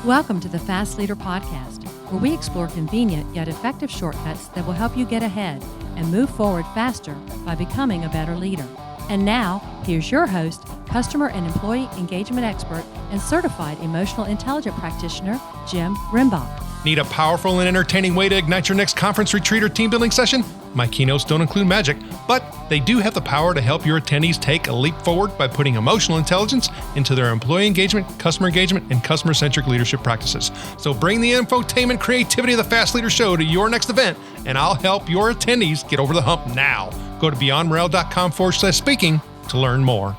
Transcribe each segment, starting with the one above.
Welcome to the Fast Leader Podcast, where we explore convenient yet effective shortcuts that will help you get ahead and move forward faster by becoming a better leader. And now, here's your host, customer and employee engagement expert and certified emotional intelligence practitioner, Jim Rimbach. Need a powerful and entertaining way to ignite your next conference, retreat, or team building session? My keynotes don't include magic, but they do have the power to help your attendees take a leap forward by putting emotional intelligence into their employee engagement, and customer-centric leadership practices. So bring the infotainment creativity of the Fast Leader Show to your next event, and I'll help your attendees get over the hump now. Go to beyondmorale.com/speaking to learn more.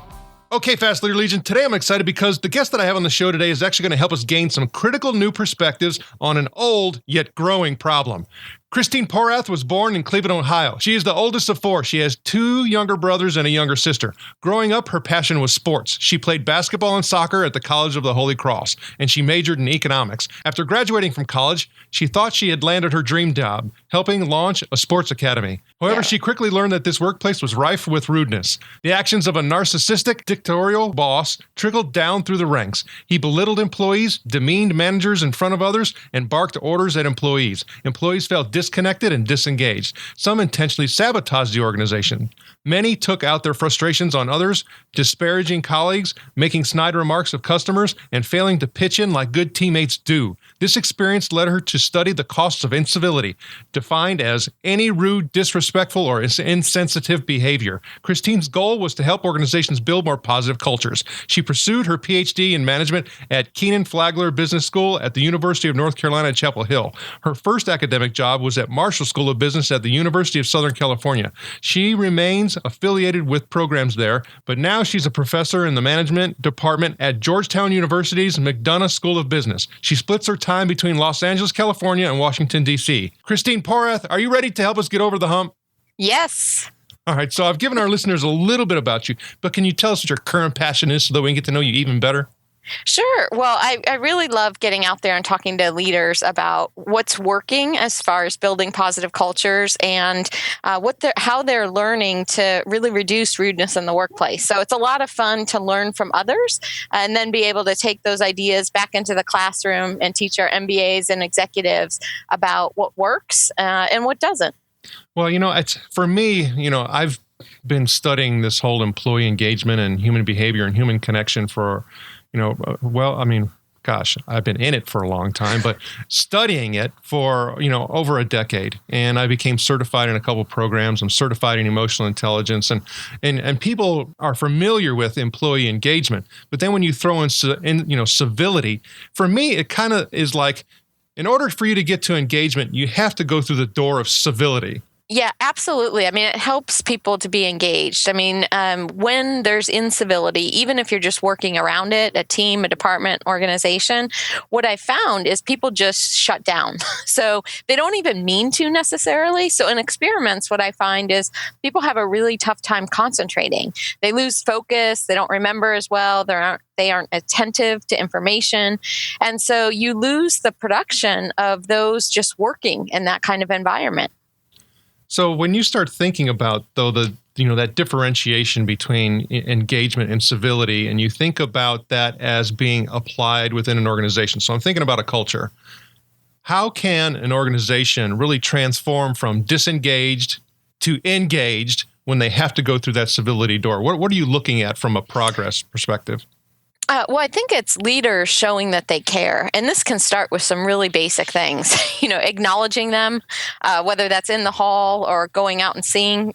Okay, Fast Leader Legion, today I'm excited because the guest that I have on the show today is actually going to help us gain some critical new perspectives on an old yet growing problem. Christine Porath was born in Cleveland, Ohio. She is the oldest of four. She has two younger brothers and a younger sister. Growing up, her passion was sports. She played basketball and soccer at the College of the Holy Cross, and she majored in economics. After graduating from college, she thought she had landed her dream job, helping launch a sports academy. However, she quickly learned that this workplace was rife with rudeness. The actions of a narcissistic, dictatorial boss trickled down through the ranks. He belittled employees, demeaned managers in front of others, and barked orders at employees. Employees felt disconnected and disengaged. Some intentionally sabotaged the organization. Many took out their frustrations on others, disparaging colleagues, making snide remarks of customers, and failing to pitch in like good teammates do. This experience led her to study the costs of incivility, defined as any rude, disrespectful, or insensitive behavior. Christine's goal was to help organizations build more positive cultures. She pursued her PhD in management at Keenan Flagler Business School at the University of North Carolina at Chapel Hill. Her first academic job was at Marshall School of Business at the University of Southern California. She remains affiliated with programs there, but now she's a professor in the management department at Georgetown University's McDonough School of Business. She splits her time between Los Angeles, California, and Washington, D.C. Christine Porath, are you ready to help us get over the hump? Yes. All right, so I've given our listeners a little bit about you, but can you tell us what your current passion is so that we can get to know you even better? Sure. Well, I really love getting out there and talking to leaders about what's working as far as building positive cultures and how they're learning to really reduce rudeness in the workplace. So it's a lot of fun to learn from others and then be able to take those ideas back into the classroom and teach our MBAs and executives about what works and what doesn't. Well, it's for me, I've been studying this whole employee engagement and human behavior and human connection for I've been in it for a long time, but studying it for, over a decade. And I became certified in a couple of programs. I'm certified in emotional intelligence and people are familiar with employee engagement. But then when you throw in civility, for me, it kind of is like, in order for you to get to engagement, you have to go through the door of civility. Yeah, absolutely. I mean, it helps people to be engaged. I mean, when there's incivility, even if you're just working around it, a team, a department, organization, what I found is people just shut down. So they don't even mean to necessarily. So in experiments, what I find is people have a really tough time concentrating. They lose focus. They don't remember as well. They aren't attentive to information. And so you lose the production of those just working in that kind of environment. So when you start thinking about, though, that differentiation between engagement and civility, and you think about that as being applied within an organization. So I'm thinking about a culture. How can an organization really transform from disengaged to engaged when they have to go through that civility door? What are you looking at from a progress perspective? Well, I think it's leaders showing that they care. And this can start with some really basic things, acknowledging them, whether that's in the hall or going out and seeing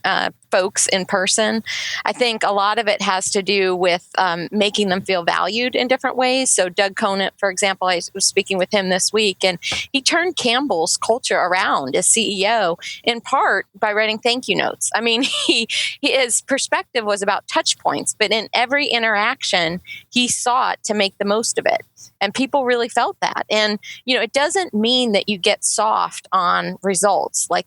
folks in person. I think a lot of it has to do with making them feel valued in different ways. So Doug Conant, for example, I was speaking with him this week, and he turned Campbell's culture around as CEO in part by writing thank you notes. I mean, his perspective was about touch points, but in every interaction, he sought to make the most of it. And people really felt that. And, it doesn't mean that you get soft on results. Like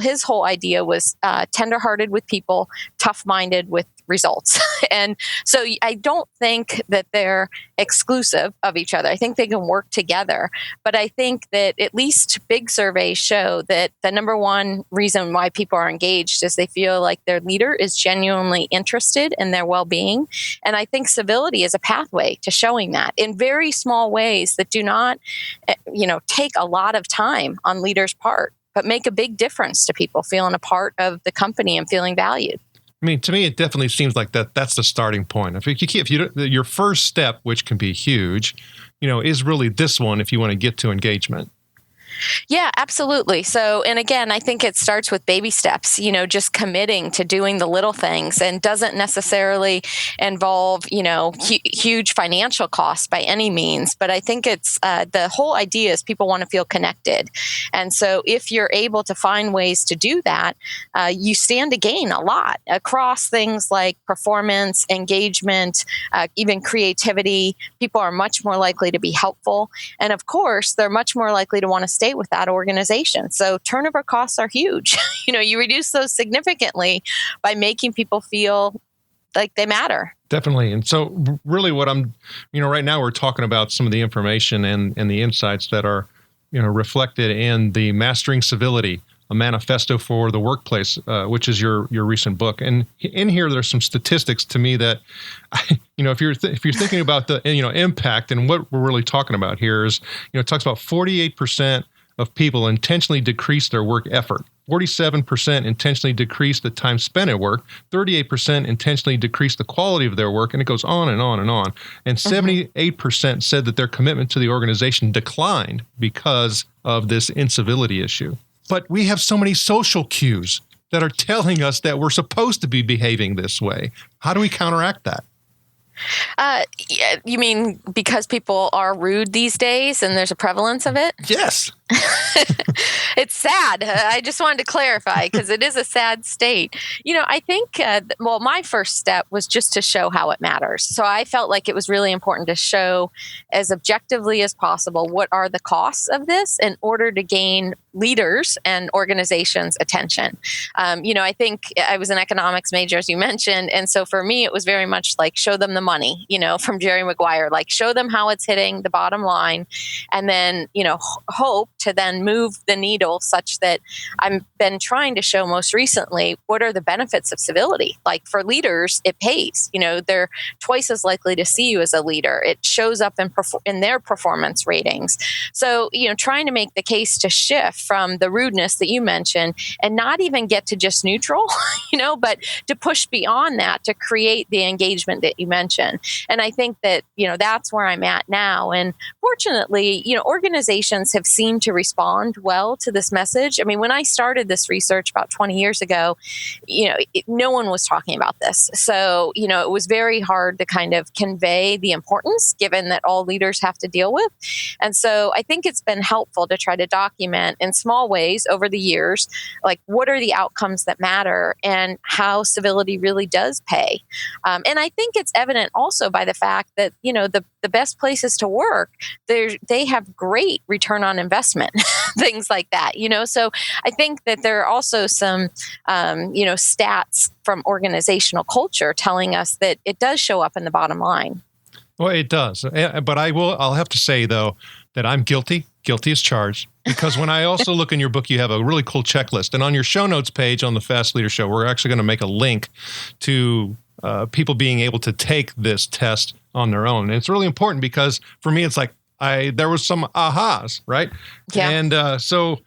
his whole idea was tenderhearted with people, tough-minded with results. And so I don't think that they're exclusive of each other. I think they can work together. But I think that at least big surveys show that the number one reason why people are engaged is they feel like their leader is genuinely interested in their well-being. And I think civility is a pathway to showing that in very small ways that do not, take a lot of time on leaders' part, but make a big difference to people feeling a part of the company and feeling valued. I mean, to me, it definitely seems like that's the starting point. Your first step, which can be huge, is really this one if you want to get to engagement. Yeah, absolutely. So, and again, I think it starts with baby steps, just committing to doing the little things and doesn't necessarily involve, huge financial costs by any means. But I think it's the whole idea is people want to feel connected. And so if you're able to find ways to do that, you stand to gain a lot across things like performance, engagement, even creativity. People are much more likely to be helpful. And of course, they're much more likely to want to stay with that organization. So turnover costs are huge. You reduce those significantly by making people feel like they matter. Definitely. And so really what I'm, right now we're talking about some of the information and the insights that are, reflected in the Mastering Civility, a manifesto for the workplace, which is your recent book. And in here, there's some statistics to me that, if you're thinking about the, impact and what we're really talking about here is, it talks about 48% of people intentionally decrease their work effort. 47% intentionally decrease the time spent at work. 38% intentionally decrease the quality of their work, and it goes on and on and on. And 78% said that their commitment to the organization declined because of this incivility issue. But we have so many social cues that are telling us that we're supposed to be behaving this way. How do we counteract that? You mean because people are rude these days and there's a prevalence of it? Yes. It's sad. I just wanted to clarify because it is a sad state. I think, my first step was just to show how it matters. So I felt like it was really important to show as objectively as possible what are the costs of this in order to gain leaders and organizations' attention. I think I was an economics major, as you mentioned. And so for me, it was very much like show them the money, from Jerry Maguire, like show them how it's hitting the bottom line and then, hope to then move the needle such that I've been trying to show most recently what are the benefits of civility. Like for leaders, it pays. They're twice as likely to see you as a leader. It shows up in their performance ratings. So, trying to make the case to shift from the rudeness that you mentioned and not even get to just neutral, but to push beyond that to create the engagement that you mentioned. And I think that, that's where I'm at now. And fortunately, organizations have seemed to respond well to this message. I mean, when I started this research about 20 years ago, no one was talking about this. So, it was very hard to kind of convey the importance given that all leaders have to deal with. And so I think it's been helpful to try to document in small ways over the years, like what are the outcomes that matter and how civility really does pay. And I think it's evident also by the fact that, the best places to work, they have great return on investment, things like that, So I think that there are also some, stats from organizational culture telling us that it does show up in the bottom line. Well, it does. But I'll have to say, though, that I'm guilty as charged, because when I also look in your book, you have a really cool checklist. And on your show notes page on the Fast Leader Show, we're actually going to make a link to people being able to take this test on their own. And it's really important because for me, it's like there was some ahas, right? Yeah. And so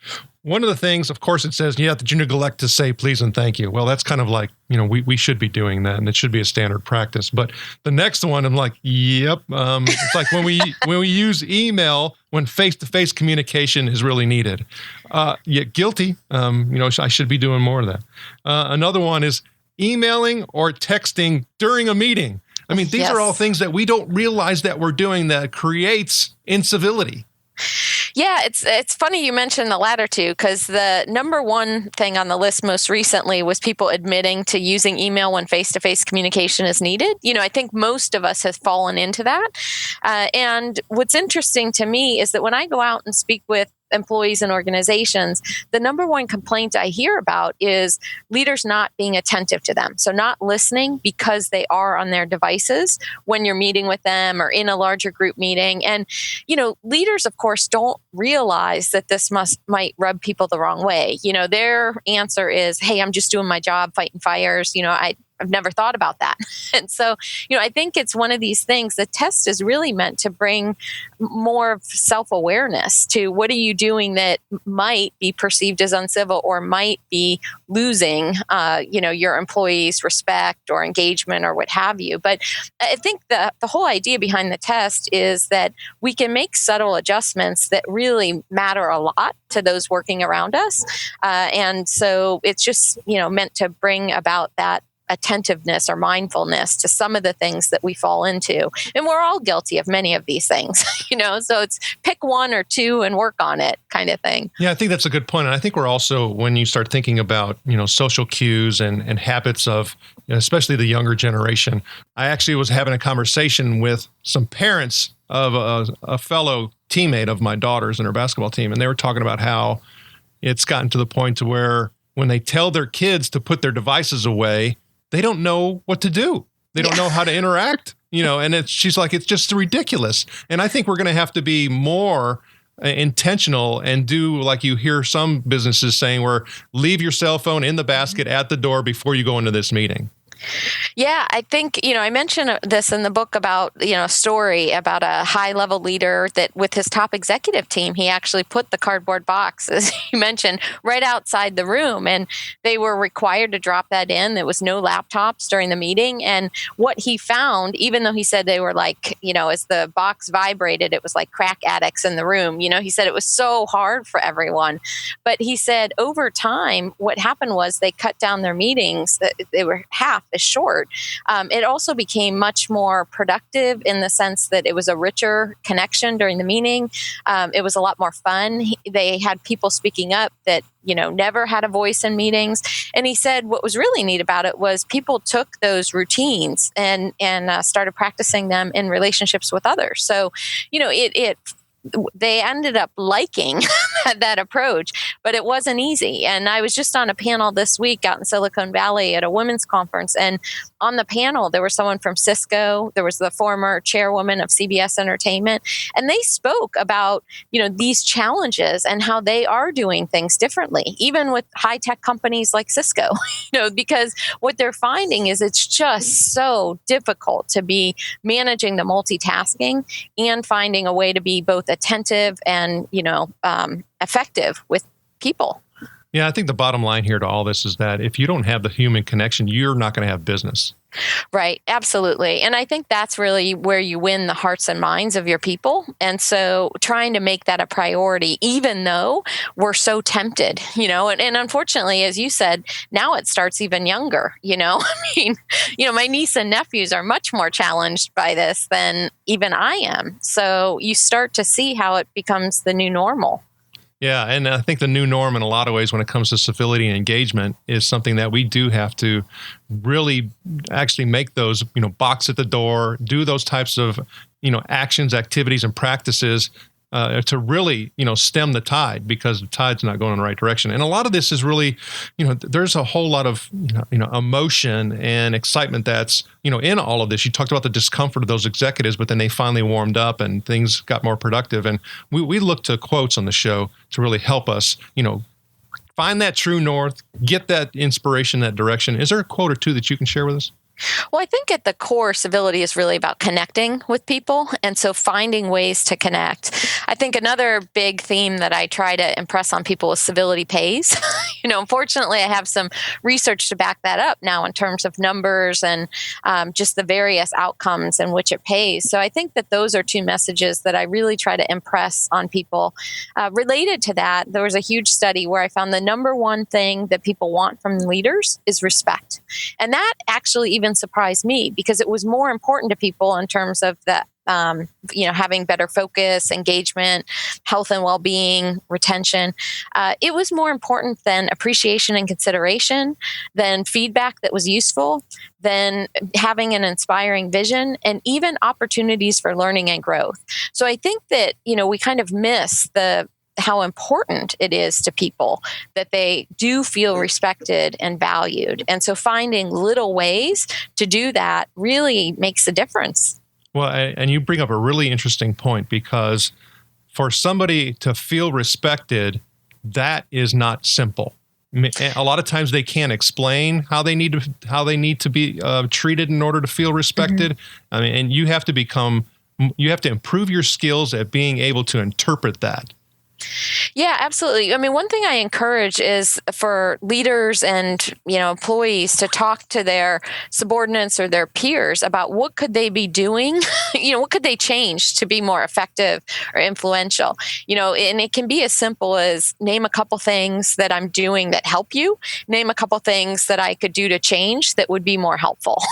one of the things, of course, it says, that you neglect to say please and thank you. Well, that's kind of like, we should be doing that, and it should be a standard practice. But the next one, I'm like, yep. It's like when we use email when face-to-face communication is really needed. Yet guilty. I should be doing more of that. Another one is emailing or texting during a meeting. I mean, these are all things that we don't realize that we're doing that creates incivility. Yeah, it's funny you mentioned the latter two, because the number one thing on the list most recently was people admitting to using email when face-to-face communication is needed. I think most of us have fallen into that. And what's interesting to me is that when I go out and speak with employees and organizations, the number one complaint I hear about is leaders not being attentive to them. So not listening because they are on their devices when you're meeting with them or in a larger group meeting. And, leaders, of course, don't realize that this might rub people the wrong way. Their answer is, hey, I'm just doing my job, fighting fires. I've never thought about that. And so, I think it's one of these things. The test is really meant to bring more self-awareness to what are you doing that might be perceived as uncivil or might be losing, your employees' respect or engagement or what have you. But I think the whole idea behind the test is that we can make subtle adjustments that really matter a lot to those working around us. And so it's just, meant to bring about that attentiveness or mindfulness to some of the things that we fall into. And we're all guilty of many of these things, so it's pick one or two and work on it kind of thing. Yeah, I think that's a good point. And I think we're also, when you start thinking about, social cues and habits of, especially the younger generation, I actually was having a conversation with some parents of a fellow teammate of my daughter's in her basketball team. And they were talking about how it's gotten to the point to where when they tell their kids to put their devices away, they don't know what to do. They don't know how to interact, and she's like, it's just ridiculous. And I think we're going to have to be more intentional and do like you hear some businesses saying, where leave your cell phone in the basket at the door before you go into this meeting. Yeah, I think, I mentioned this in the book about, a story about a high-level leader that with his top executive team, he actually put the cardboard box, as you mentioned, right outside the room. And they were required to drop that in. There was no laptops during the meeting. And what he found, even though he said they were like, as the box vibrated, it was like crack addicts in the room. He said it was so hard for everyone. But he said over time, what happened was they cut down their meetings. They were half as short. It also became much more productive in the sense that it was a richer connection during the meeting. It was a lot more fun. They had people speaking up that never had a voice in meetings. And he said what was really neat about it was people took those routines and started practicing them in relationships with others. So, they ended up liking that approach, but it wasn't easy. And I was just on a panel this week out in Silicon Valley at a women's conference. And on the panel, there was someone from Cisco. There was the former chairwoman of CBS Entertainment. And they spoke about, these challenges and how they are doing things differently, even with high-tech companies like Cisco, because what they're finding is it's just so difficult to be managing the multitasking and finding a way to be both attentive and, effective with people. Yeah, I think the bottom line here to all this is that if you don't have the human connection, you're not going to have business. Right. Absolutely. And I think that's really where you win the hearts and minds of your people. And so trying to make that a priority, even though we're so tempted, and unfortunately, as you said, now it starts even younger, my niece and nephews are much more challenged by this than even I am. So you start to see how it becomes the new normal. Yeah, and I think the new norm in a lot of ways when it comes to civility and engagement is something that we do have to really actually make those, box at the door, do those types of, actions, activities, and practices to really, stem the tide, because the tide's not going in the right direction. And a lot of this is really, there's a whole lot of, emotion and excitement that's, in all of this. You talked about the discomfort of those executives, but then they finally warmed up and things got more productive. And we look to quotes on the show to really help us, find that true north, get that inspiration, that direction. Is there a quote or two that you can share with us? Well, I think at the core, civility is really about connecting with people. And so finding ways to connect. I think another big theme that I try to impress on people is civility pays. Unfortunately, I have some research to back that up now in terms of numbers and just the various outcomes in which it pays. So I think that those are two messages that I really try to impress on people. Related to that, there was a huge study where I found the number one thing that people want from leaders is respect. And that actually even surprised me, because it was more important to people in terms of the having better focus, engagement, health and well-being, retention. It was more important than appreciation and consideration, than feedback that was useful, than having an inspiring vision, and even opportunities for learning and growth. So I think that, we kind of miss the how important it is to people that they do feel respected and valued. And so finding little ways to do that really makes a difference. Well, and you bring up a really interesting point, because for somebody to feel respected, that is not simple. A lot of times they can't explain how they need to be treated in order to feel respected. Mm-hmm. I mean, and you have to improve your skills at being able to interpret that. Yeah, absolutely. I mean, one thing I encourage is for leaders and, employees to talk to their subordinates or their peers about what could they be doing, what could they change to be more effective or influential, and it can be as simple as name a couple things that I'm doing that help you, name a couple things that I could do to change that would be more helpful,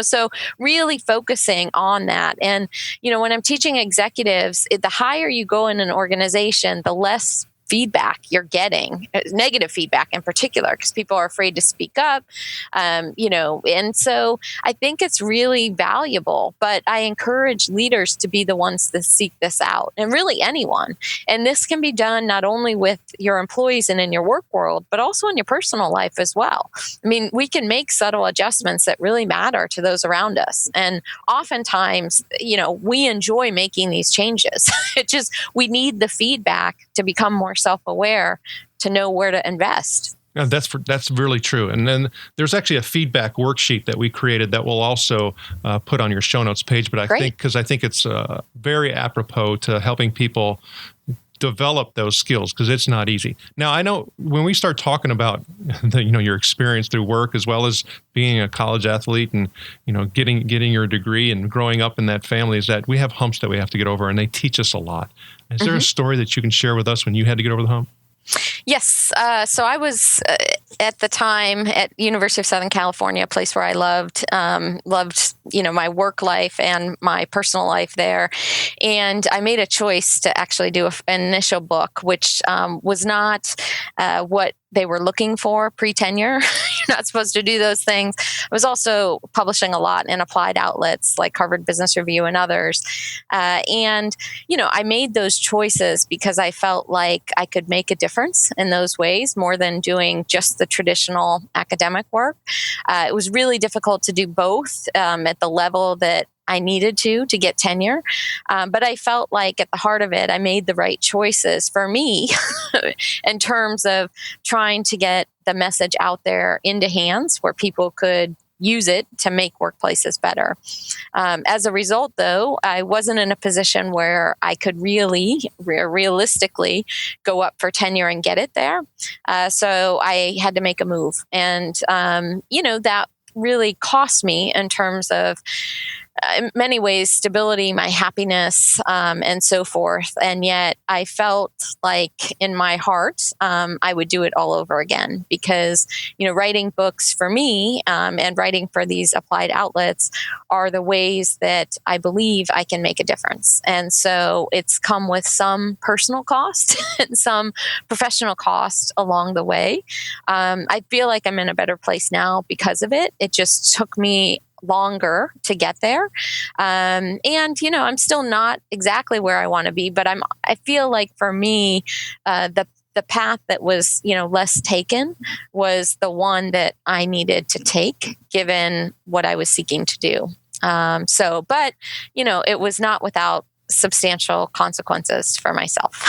so really focusing on that. And, when I'm teaching executives, the higher you go in an organization, the less feedback you're getting, negative feedback in particular, because people are afraid to speak up, and so I think it's really valuable, but I encourage leaders to be the ones to seek this out, and really anyone. And this can be done not only with your employees and in your work world, but also in your personal life as well. I mean, we can make subtle adjustments that really matter to those around us. And oftentimes, we enjoy making these changes. We need the feedback to become more self-aware, to know where to invest. Yeah, that's really true. And then there's actually a feedback worksheet that we created that we'll also put on your show notes page. But I think it's very apropos to helping people develop those skills, because it's not easy. Now, I know when we start talking about your experience through work, as well as being a college athlete and getting your degree and growing up in that family, is that we have humps that we have to get over, and they teach us a lot. Is there a story that you can share with us when you had to get over the hump? Yes. So I was at the time at University of Southern California, a place where I loved, my work life and my personal life there. And I made a choice to actually do an initial book, which was not what they were looking for pre-tenure. You're not supposed to do those things. I was also publishing a lot in applied outlets like Harvard Business Review and others. And I made those choices because I felt like I could make a difference in those ways more than doing just the traditional academic work. It was really difficult to do both at the level that I needed to get tenure. But I felt like at the heart of it, I made the right choices for me in terms of trying to get the message out there into hands where people could use it to make workplaces better. As a result, though, I wasn't in a position where I could really realistically go up for tenure and get it there. So I had to make a move. And, that really cost me in terms of in many ways, stability, my happiness, and so forth. And yet I felt like in my heart, I would do it all over again because, writing books for me and writing for these applied outlets are the ways that I believe I can make a difference. And so it's come with some personal cost and some professional cost along the way. I feel like I'm in a better place now because of it. It just took me longer to get there. And, I'm still not exactly where I want to be, but I feel like for me, the path that was, less taken was the one that I needed to take given what I was seeking to do. But it was not without substantial consequences for myself.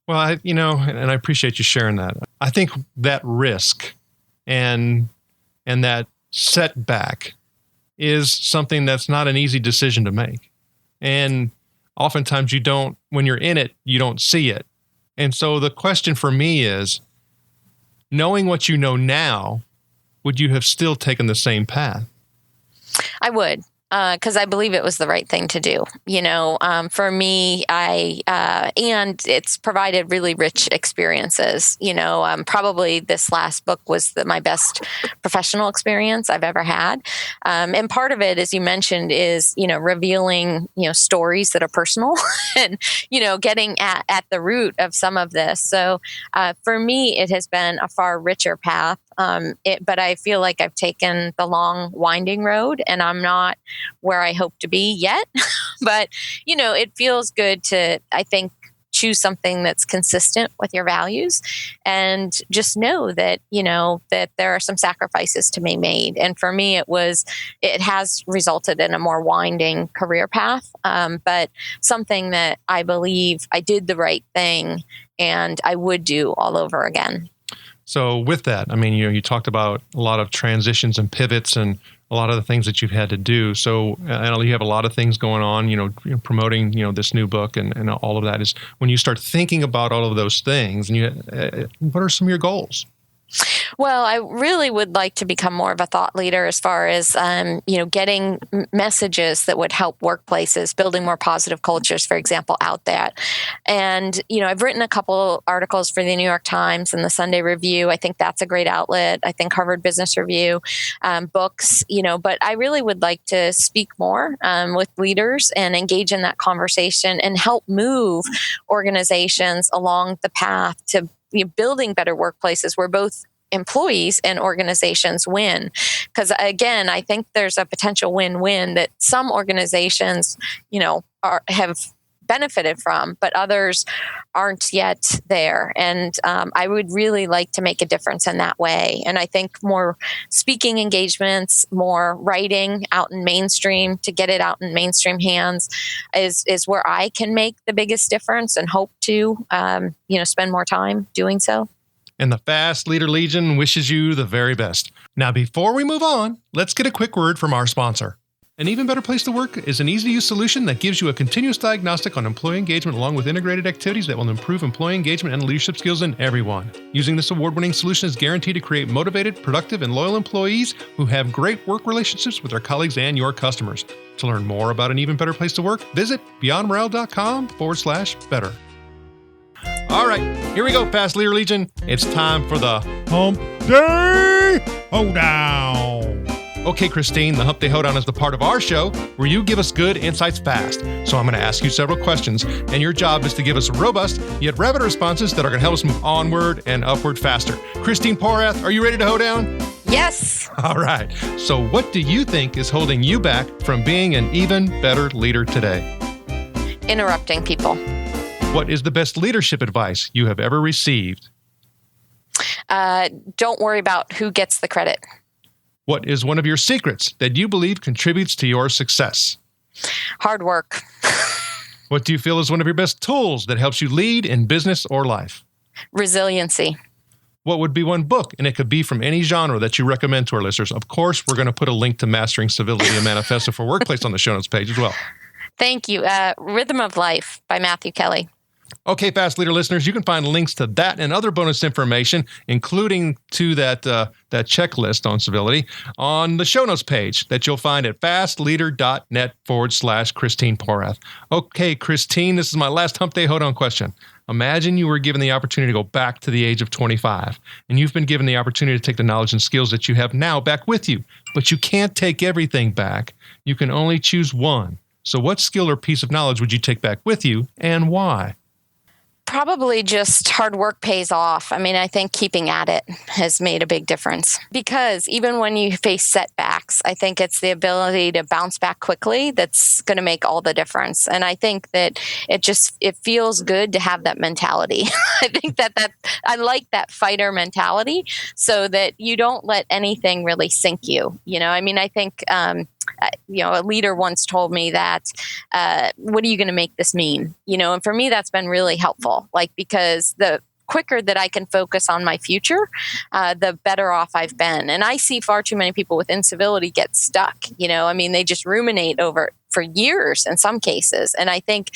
Well, and I appreciate you sharing that. I think that risk and that setback is something that's not an easy decision to make. And oftentimes when you're in it, you don't see it. And so the question for me is, knowing what you know now, would you have still taken the same path? I would. Because I believe it was the right thing to do. For me, and it's provided really rich experiences. Probably this last book was my best professional experience I've ever had. And part of it, as you mentioned, is, revealing, stories that are personal and, getting at the root of some of this. So for me, it has been a far richer path. But I feel like I've taken the long, winding road, and I'm not where I hope to be yet. But, it feels good to, I think, choose something that's consistent with your values, and just know that, that there are some sacrifices to be made. And for me, it has resulted in a more winding career path, but something that I believe I did the right thing and I would do all over again. So with that, I mean, you talked about a lot of transitions and pivots and a lot of the things that you've had to do. So I know you have a lot of things going on, promoting, this new book and all of that. Is when you start thinking about all of those things, and what are some of your goals? Well, I really would like to become more of a thought leader as far as, getting messages that would help workplaces, building more positive cultures, for example, out there. And, I've written a couple articles for the New York Times and the Sunday Review. I think that's a great outlet. I think Harvard Business Review, books, but I really would like to speak more with leaders and engage in that conversation and help move organizations along the path to building better workplaces where both employees and organizations win. Because again, I think there's a potential win-win that some organizations, have benefited from, but others aren't yet there. And I would really like to make a difference in that way. And I think more speaking engagements, more writing out in mainstream to get it out in mainstream hands is where I can make the biggest difference and hope to, spend more time doing so. And the Fast Leader Legion wishes you the very best. Now, before we move on, let's get a quick word from our sponsor. An Even Better Place to Work is an easy-to-use solution that gives you a continuous diagnostic on employee engagement along with integrated activities that will improve employee engagement and leadership skills in everyone. Using this award-winning solution is guaranteed to create motivated, productive, and loyal employees who have great work relationships with their colleagues and your customers. To learn more about An Even Better Place to Work, visit beyondmorale.com/better. All right, here we go, Fast Leader Legion. It's time for the Hump Day Hoedown. Okay, Christine, the Hump Day Hoedown is the part of our show where you give us good insights fast. So I'm going to ask you several questions, and your job is to give us robust yet rapid responses that are going to help us move onward and upward faster. Christine Porath, are you ready to hoe down? Yes. All right. So what do you think is holding you back from being an even better leader today? Interrupting people. What is the best leadership advice you have ever received? Don't worry about who gets the credit. What is one of your secrets that you believe contributes to your success? Hard work. What do you feel is one of your best tools that helps you lead in business or life? Resiliency. What would be one book, and it could be from any genre, that you recommend to our listeners? Of course, we're going to put a link to Mastering Civility, a Manifesto for Workplace on the show notes page as well. Thank you. Rhythm of Life by Matthew Kelly. Okay, Fast Leader listeners, you can find links to that and other bonus information, including to that checklist on civility, on the show notes page that you'll find at fastleader.net/Christine Porath. Okay, Christine, this is my last Hump Day Hoedown question. Imagine you were given the opportunity to go back to the age of 25, and you've been given the opportunity to take the knowledge and skills that you have now back with you, but you can't take everything back. You can only choose one. So what skill or piece of knowledge would you take back with you, and why? Probably just hard work pays off. I mean, I think keeping at it has made a big difference, because even when you face setbacks, I think it's the ability to bounce back quickly that's going to make all the difference. And I think that it feels good to have that mentality. I think that I like that fighter mentality, so that you don't let anything really sink you. I mean, I think, a leader once told me that, what are you going to make this mean? And for me, that's been really helpful, because the quicker that I can focus on my future, the better off I've been. And I see far too many people with incivility get stuck. They just ruminate over it for years in some cases. And I think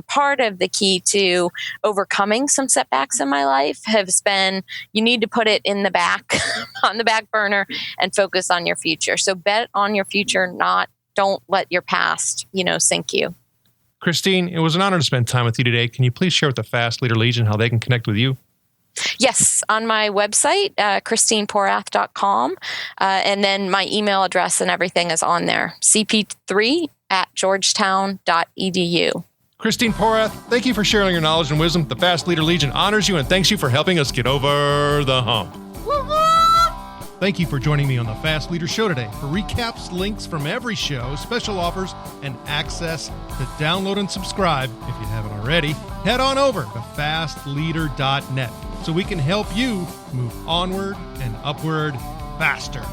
part of the key to overcoming some setbacks in my life has been, you need to put it in the back, on the back burner, and focus on your future. So bet on your future, don't let your past, sink you. Christine, it was an honor to spend time with you today. Can you please share with the Fast Leader Legion how they can connect with you? Yes, on my website, christineporath.com, and then my email address and everything is on there, cp3@georgetown.edu. Christine Porath, thank you for sharing your knowledge and wisdom. The Fast Leader Legion honors you and thanks you for helping us get over the hump. Thank you for joining me on the Fast Leader Show today. For recaps, links from every show, special offers, and access to download and subscribe, if you haven't already, head on over to fastleader.net so we can help you move onward and upward faster.